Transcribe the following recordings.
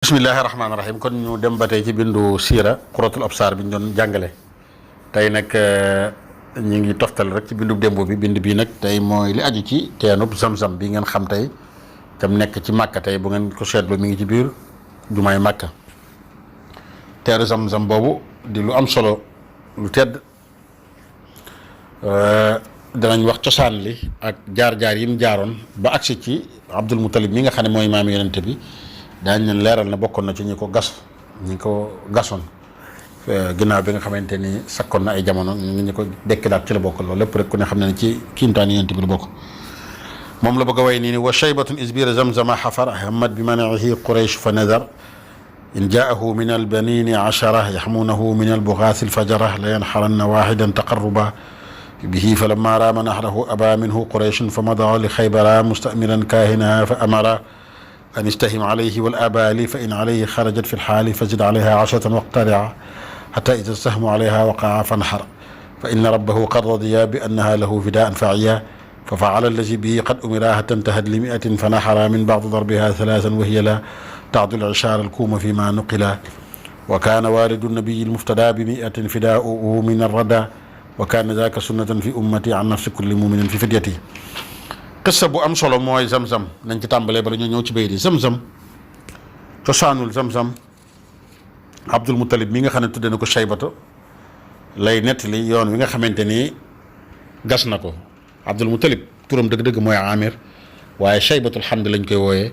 bismillahi rahmaani rahim kon ñu dem ba tey ci bindu siira Qurratul Absaar bi ñu doon jàngale tey nag ñu ngi toftal rek ci bindu démb bi bind bii nag tey mooy li aju ci teenub Zamzam bi ngeen xam tey tam nekk ci Màkka tey bu ngeen ko seetlu mi ngi ci biir jumaay Màkka teenu Zamzam boobu di lu am solo lu tedd danañ wax cosaan li ak jaar-jaar yi mu jaaroon ba agsi ci Abdul Muttalib mi nga xam ne mooy maami yonente bi daañ leen leeral na bokkoon na ci ñi ko gasoon ginnaaw bi nga xamante ni sakkoon na ay jamono ñi ko dekki daat ci la bokk loolu lépp rek ku ne xam ne ci kiimtaan yonente bi la bokk moom la bëgg a way nii ni wa shaybatun isbira zamzama xafar hamad bi manihi quraysh fa nadar in jaahu min albanini ashara yaxmuunahu min albugaasi alfajara la yanxaranna waxidan taqarruba bihi fa lamma raama nahrahu aba minhu qurayshun fa mada li xaybara mustamiran kaahinaha fa amara an istahim alayhi wal abali fa in alayhi xarajat fi lxaali fa zid alayha ashatan waqtaria xata ida stahmu alayha waqaa fanxar fa inna rabbahu qad radiya bi annaha lahu fidaan faiya fa faala allazi bihi qad umira hatta intahad li miatin fa naxara min bacdi darbiha thalaasan wa hiya la tacdu lcishaara alkuuma fi ma nuqila wa kaana walidu nabiyi lmuftada bi miatin fidaauhu min arrada wa kaana daaka sunnatan fi ummati an nafsi kulli muminin fi fidyati qissa bu am solo mooy Zamzam nañ ci tàmbalee bala ñu ñëw ci béy di Zamzam cosaanul Zamzam Abdul Muttalib mi nga xam ne tudde na ko Shaybatu lay nettali yoon wi nga xamante ni gas na ko Abdul Muttalib turam dëgg-dëgg mooy Amir waaye Shaybatul Hamd lañ koy wooyee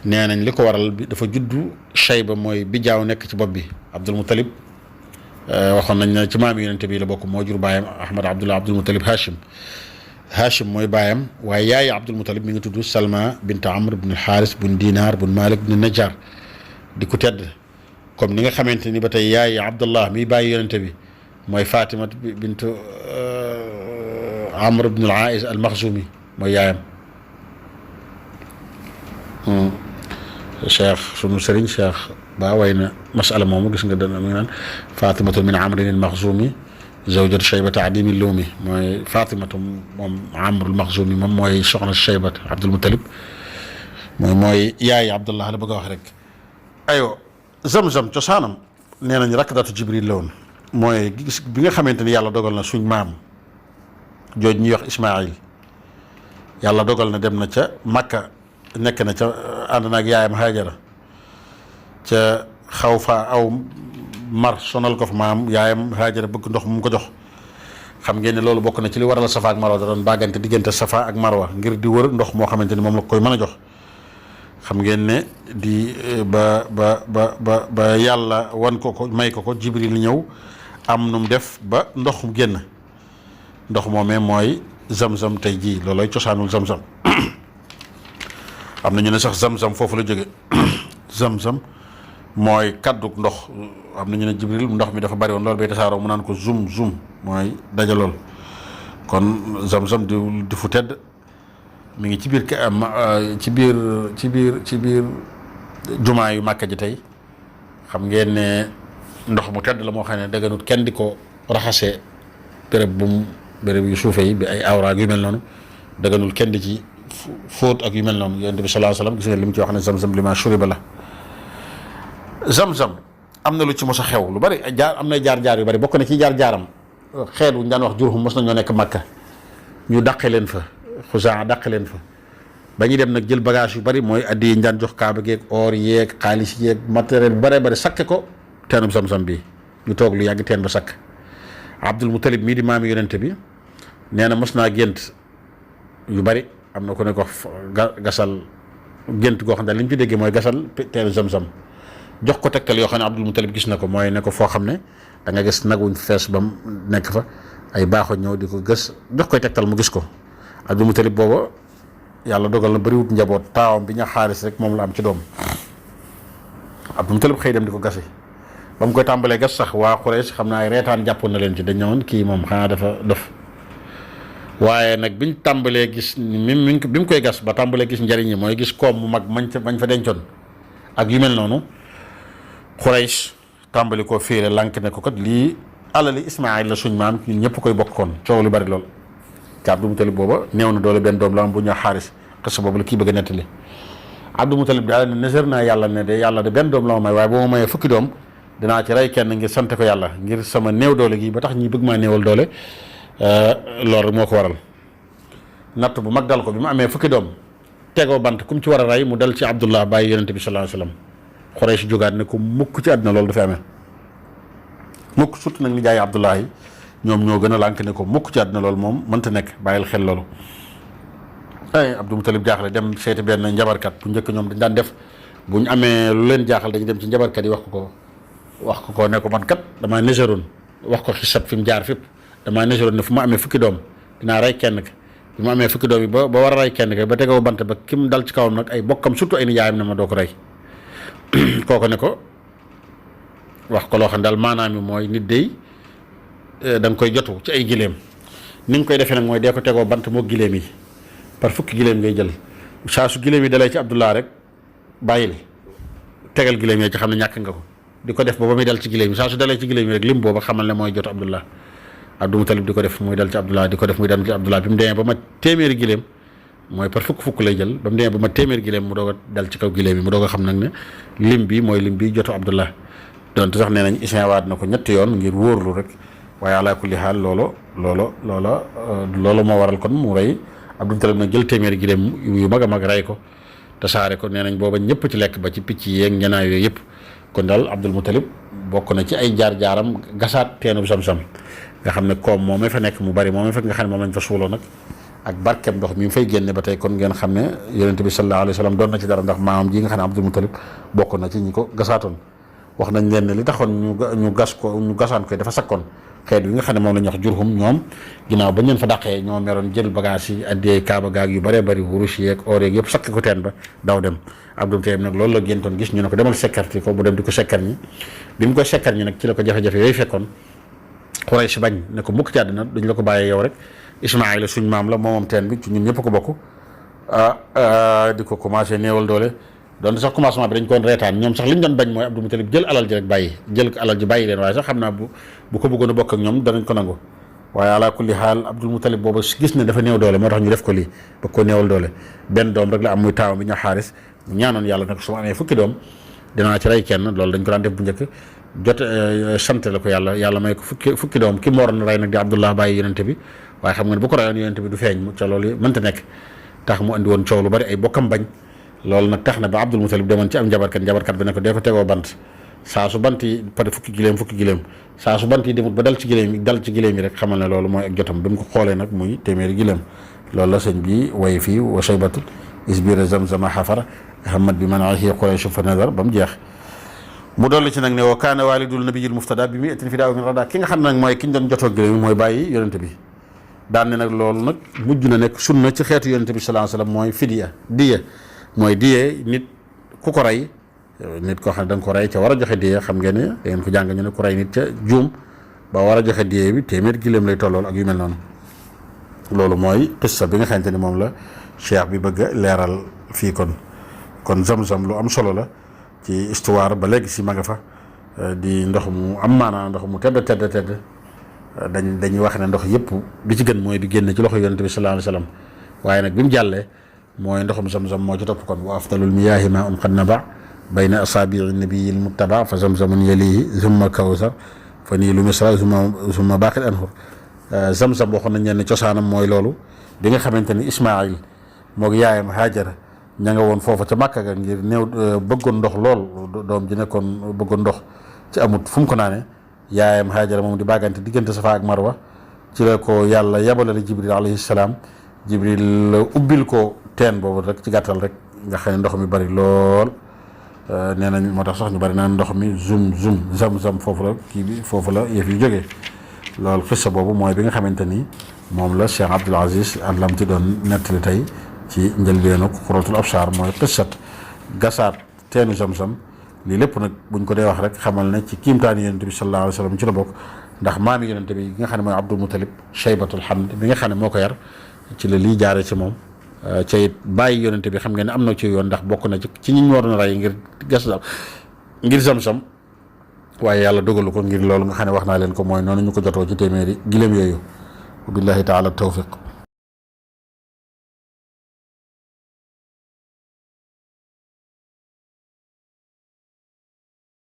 nee nañ li ko waral bi dafa juddu Shayba mooy bijaaw nekk ci bopp bi Abdul Muttalib waxoon nañ ne ci maam yonente bi la bokk moo jur baayam Ahmad Abdul Muttalib Hachim mooy baayam waaye yaayi Abdul Muttalib mi ngi tudd Salma bint Amr bun Xaaris bun Dinar bun Malik bun Najjar di ku tedd comme ni nga xamante ni ba tey yaayi Abdullah mi bàyyi yonente bi mooy Fatima bint Amr bun al-Aais al-Maxzumi mooy yaayam cheikh sunu sëriñ cheikh ba way na masala moomu gis nga dana mi ngi naan Fatimatu min Amrin al-Maxzumi zawjatu Shaybata adimi lumi mooy Fatimatu moom Amrul Maxzumi moom mooy soxna Shaybat Abdul Muttalib mooy yaayi Abdullah la bëgg a wax rek aywa Zamzam cosaanam nee nañ rakdatu Jibril la woon mooy gis bi nga xamante ni yàlla dogal na suñ maam jooj ñuy wax Ismaayil yàlla dogal na dem na ca Makka nekk na ca ànd naag yaayam Haajara ca xaw fa aw mar sonal ko fa maam yaayam Haajara bëgg ndox mu ko jox xam ngeen ne loolu bokk na ci li waral Safa ak Marwa da doon bàggante diggante Safa ak Marwa ngir di wër ndox moo xamante ni moom la koy mën a jox xam ngeen ne di ba yàlla wan ko may ko Jibril ñëw am nu mu def ba ndox mu génn ndox moomee mooy Zamzam tey jii loolooy cosaanul Zamzam am na ñu ne sax Zamzam foofu la jóge Zamzam mooy kaddu ndox am na ñu ne Jibril ndox mi dafa bari woon loolu bay tasaaroo mu naan ko zum mooy dajalool kon Zamzam di fu tedd mi ngi ci biir jumaa yu Màkka ji tey xam ngeen ne ndox mu tedd la moo xam ne daganut kenn di ko raxasee béréb yu suufe yi bi ay awraag yu mel noonu daganul kenn di ci fóot ak yu mel noonu yonent bi sallallahu alayhi wasallam gis nga li mu ci wax ne Zamzam li ma shuriba la Zamzam am na lu ci mos a xew lu bari am na jaar-jaar yu bari bokk na ci jaar-jaaram xeet wu ñu daan wax Jurhum mos nañoo nekk Makka ñu dàqe leen fa Xusaa dàqe leen fa ba ñuy dem nag jël bagage yu bari mooy addi yi ñu daan jox kaaba geeg or yeeg xaalis yeeg matériel bu bëree bëri sakke ko teenub Zamzam bi ñu toog lu yàgg teen ba sakk Abdul Muttalib mii di maami yonente bi nee na mos naa gént yu bari am na ko ne ko gasal gént goo xam ne li ñu ci déggee mooy gasal teenu Zamzam jox ko tegtal yoo xam ne Abdul Muttalib gis na ko mooy ne ko foo xam ne da nga gis nag wuñ fees ba mu nekk fa ay baaxoo ñëw di ko gës jox koy tegtal mu gis ko Abdul Muttalib booba yàlla dogal na bëriwut njaboot taawam bi ña xaaris rek moom la am ci doom Abdul Muttalib xëy dem di ko gasi ba mu koy tàmbalee gas sax waa Quraysh xam naa ay reetaan jàppoon na leen ci dañ ñëwoon kii moom xanaa dafa dof waaye nag biñ tàmbalee gis bi mu koy gas ba tàmbalee gis njariñ yi mooy gis koom mu mag mañ fa dencoon ak yu mel noonu Quraysh tàmbali koo fiire lànk ne ko kat lii alali Ismaayil la suñ maam ñun ñëpp koy bokkoon coow lu bari lool te Abdul Muttalib booba néew na doole benn doom la am bu ñu xaaris xisa boobu la kii bëgg a nettali Abdul Mutalib daal ne nësër naa yàlla ne de yàlla de benn doom la ma may waaye boo ma mayee fukki doom dinaa ci rey kenn ngir sant ko yàlla ngir sama néew doole gi ba tax ñi bëgg maa néewal doole loolu moo ko waral natt bu mag dal ko bi mu amee fukki doom tegoo bant ku mu ci war a rey mu dal ci Abdullah bàyyi yonente bi sallallahu alayhi wasallam Quraysh jógaat ne ko mukk ci àddina loolu dafay amee mukk surtout nag ni jaay Abdullah yi ñoom ñoo gën a lànk ne ko mukk ci àddina loolu moom mënta nekk bàyyil xel loolu ay Abdul Mutalib jaaxle dem seeti benn njabarkat bu njëkk ñoom dañ daan def bu ñu amee lu leen jaaxal dañu dem ci njabarkat yi wax ko ne ko man kat damaa néseroon wax ko xisat fi mu jaar fépp damaa néseroon ne fu ma amee fukki doom dinaa rey kenn ka bi ma amee fukki doom yi ba war a rey kenn ka ba tegoo bant ba ki mu dal ci kawam nag ay bokkam surtout ay nijaayam ne ma doo ko rey kooku ne ko wax ko loo xam ne daal maanaam mi mooy nit dey da nga koy jotu ci ay gileem ni nga koy defee nag mooy dee ko tegoo bant moo gileem yi par fukki gileem ngay jël saa su gileem yi dalee ci Abdullah rek bàyyil tegal gileem yi ci xam ne ñàkk nga ko di ko def ba muy dal ci gileem yi saa su dalee ci gileem yi rek lim booba xamal ne mooy jotu Abdullah Abdul Mutalib di ko def muy dal ci Abdullah di ko def muy dal ci Abdullah bi mu demee ba ma téeméeri gileem mooy par fukk lay jël ba mu demee ba ma téeméeri gileem mu doog a dal ci kaw gileem yi mu doog a xam nag ne lim bi mooy lim bi jotu Abdullah donte sax nee nañ ismawaat na ko ñetti yoon ngir wóorlu rek waaye ala kulli xaal loolu moo waral kon mu rey Abdul Mutalib nag jël téeméeri gileem yu mag a mag rey ko tasaare ko nee nañ booba ñëpp ci lekk ba ci picc yeeg ñanaaw yooyu yëpp kon daal Abdul Mutalib bokk na ci ay jaar-jaaram gasaat teenu Samsam nga xam ne koom moom fa nekk mu bari moom fa nga xam ne moom lañ fa suuloo nag ak barkeem ndox mi mu fay génne ba tey kon ngeen xam ne yonent bi sallallahu alayhi wa sallam doon na ci dara ndax maamam ji nga xam ne Abdul Mutalib bokk na ci ñi ko gasaatoon wax nañ leen ne li taxoon ñu gasaan koy dafa sakkoon xeet yi nga xam ne moom la ñu wax Jurhum ñoom ginnaaw bañ leen fa dàqee ñoo meroon jël bagage yi addee kaaba gaag yu bëree bëri wurus yeeg or yeeg yëpp sakk ko teen ba daw dem Abdul Mutalib nag loolu la géntoon gis ñu ne ko demal sekkarti ko mu dem di ko sekkar ñi bi mu koy sekkar ñi nag ci la ko jafe-jafe yooyu fekkoon Quraysh bañ ne ko mukk ci àddina duñ la ko bàyyee yow rek Ismaayla suñ maam la moomam teen bi ci ñun ñëpp ko bokk di ko commencé néewal doole doon sax commencement bi dañ koon reetaan ñoom sax li ñu doon bañ mooy Abdul Mutalib jël alal ji rek jël alal ji bàyyi leen waaye sax xam naa bu ko bëggoon a bokk ak ñoom danañ ko nangu waaye ala kulli xaal Abdul Mutalib booba gis ne dafa néew doole moo tax ñu def ko lii ba ko néewal doole benn doom rek la am muy taawam bi ñu Xaaris ñaanoon yàlla nag su ma amee fukki doom dinaa ci rey kenn loolu dañ ko daan def bu njëkk sant la ko yàlla may ko fukki doom ki mu waroon rey nag di Abdullah bàyyi yonente bi waaye xam nga ne bu ko reyoon yonente bi du feeñ ca loolu mënta nekk tax mu andi woon coow lu bari ay bokkam bañ loolu nag tax na ba Abdul Mutalib demoon ci am njabarkat bi ne ko dee ko tegoo bant saa su bant yi pare fukki gileem saa su bant yi demut ba dal ci gileem yi rek xamal ne loolu mooy ak jotam bi mu ko xoolee nag muy téeméeri gileem loolu la sëñ bi way fii wa shaybatu isbira zamzama xafara hamad bi man ahi Quraysh fa nazar ba mu jeex mu dolli ci nag ne wa kaana walidul nabiyil muftada bi mi etin fi daaw min rada ki nga xam ne nag mooy ki ñu doon jotoo gileem mooy bàyyi yonente bi daan ne nag loolu nag mujj na nekk sunna ci xeetu yonente bi sallallahu alayhi wasallam mooy fidiya diya mooy diyee nit ku ko rey nit koo xam ne da nga ko rey ca war a joxe diyee xam ngeen ne da ngeen ko jàng ñu ne ku rey nit ca juum ba war a joxe diyee bi téeméer gileem lay tollool ak yu mel noonu loolu mooy qissa bi nga xamante ni moom la cheikh bi bëgg a leeral fii kon Zamzam lu am solo la ci histoire ba léegi si ma nga fa di ndox mu am maanaa ndox mu tedd dañuy wax ne ndox yëpp bi ci gën mooy bi génn ci loxo yonente bi sallallahu alayhi wasallam waaye nag bi mu jàllee mooy ndoxum Zamzam moo ci topp kon wa afdalul miyaahi maa qad naba bayna asaabii nabiyil muttaba fa zamzamun yalihi zumma kawsar fa niilu misra zumma baaqil anhur Zamzam waxoon nañ leen ne cosaanam mooy loolu bi nga xamante ni Ismaayil moog yaayam Haajara ña nga woon foofa ca Màkka ga ngir néew bëggoon ndox lool doom ji nekkoon bëggoon ndox ci amut fu mu ko naane yaayam Haajara moom di bàggante diggante Safa ak Marwa ci la ko yàlla yabalale Jibril alayhi salaam Jibril ubbil ko teen boobu rek ci gàttal rek nga xam ne ndox mi bari lool nee nañ moo tax sax ñu bari naan ndox mi Zamzam foofu la kii bi foofu la yëf yi jógee loolu xissa boobu mooy bi nga xamante ni moom la Cheikh Abdoul Aziz Al Lamti doon nettali tey ci njëlbeenu Xuratul Absaar mooy xissat gasaat teenu Zamzam lii lépp nag buñ ko dee wax rek xamal ne ci kiimtaani yonente bi sallallahu alayhi wa sallam ci la bokk ndax maami yonente bi nga xam ne mooy Abdul Mutalib Shaybatul Hamd bi nga xam ne moo ko yar ci la lii jaare ci moom ca it bàyyi yonente bi xam ngeen ne am na ci yoon ndax bokk na ci ñi ñu waroon a rey ngir Zamzam waaye yàlla dogalu ko ngir loolu nga xam ne wax naa leen ko mooy noonu ñu ko jotoo ci téeméeri gileem yooyu billahi taala tawfiq